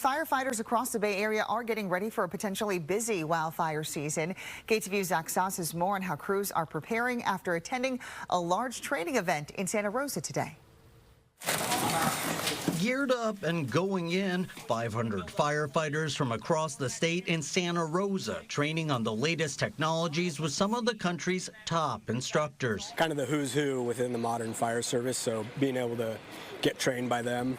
firefighters across the Bay Area are getting ready for a potentially busy wildfire season. KTVU's Zach Sauce has more on how crews are preparing after attending a large training event in Santa Rosa today. Geared up and going in, 500 firefighters from across the state in Santa Rosa, training on the latest technologies with some of the country's top instructors. Kind of the who's who within the modern fire service, so being able to get trained by them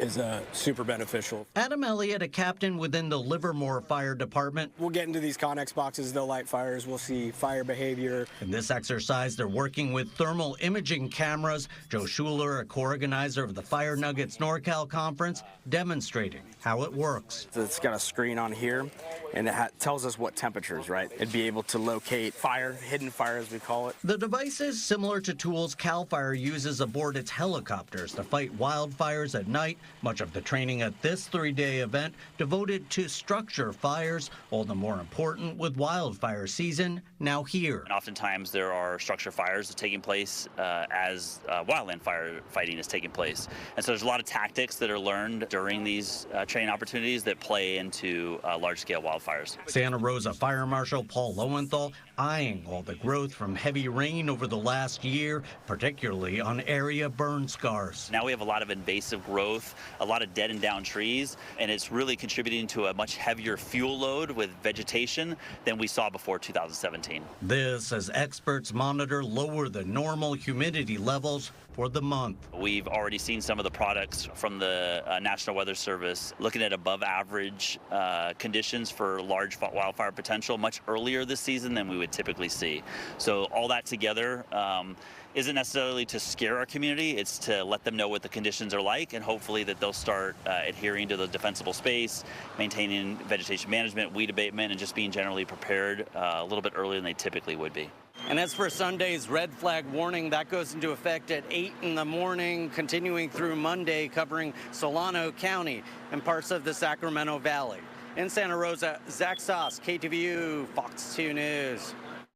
is super beneficial. Adam Elliott, a captain within the Livermore Fire Department. We'll get into these Connex boxes, they'll light fires, we'll see fire behavior. In this exercise, they're working with thermal imaging cameras. Joe Schuler, a co-organizer of the Fire Nuggets NorCal Conference, demonstrating how it works. It's got a screen on here, and it tells us what temperatures, right? It'd be able to locate fire, hidden fire as we call it. The device is similar to tools CAL FIRE uses aboard its helicopters to fight wildfires at night. Much of the training at this 3-day event devoted to structure fires, all the more important with wildfire season now here. And oftentimes there are structure fires taking place as wildland firefighting is taking place. And so there's a lot of tactics that are learned during these training opportunities that play into large-scale wildfires. Santa Rosa Fire Marshal Paul Lowenthal eyeing all the growth from heavy rain over the last year, particularly on area burn scars. Now we have a lot of invasive growth, a lot of dead and down trees, and it's really contributing to a much heavier fuel load with vegetation than we saw before 2017. This as experts monitor lower than normal humidity levels for the month. We've already seen some of the products from the National Weather Service looking at above average conditions for large wildfire potential much earlier this season than we would typically see. So all that together isn't necessarily to scare our community, it's to let them know what the conditions are like, and hopefully that they'll start adhering to the defensible space, maintaining vegetation management, weed abatement, and just being generally prepared a little bit earlier than they typically would be. And as for Sunday's red flag warning, that goes into effect at 8 in the morning, continuing through Monday, covering Solano County and parts of the Sacramento Valley. In Santa Rosa, Zach Sauce, KTVU, Fox 2 News.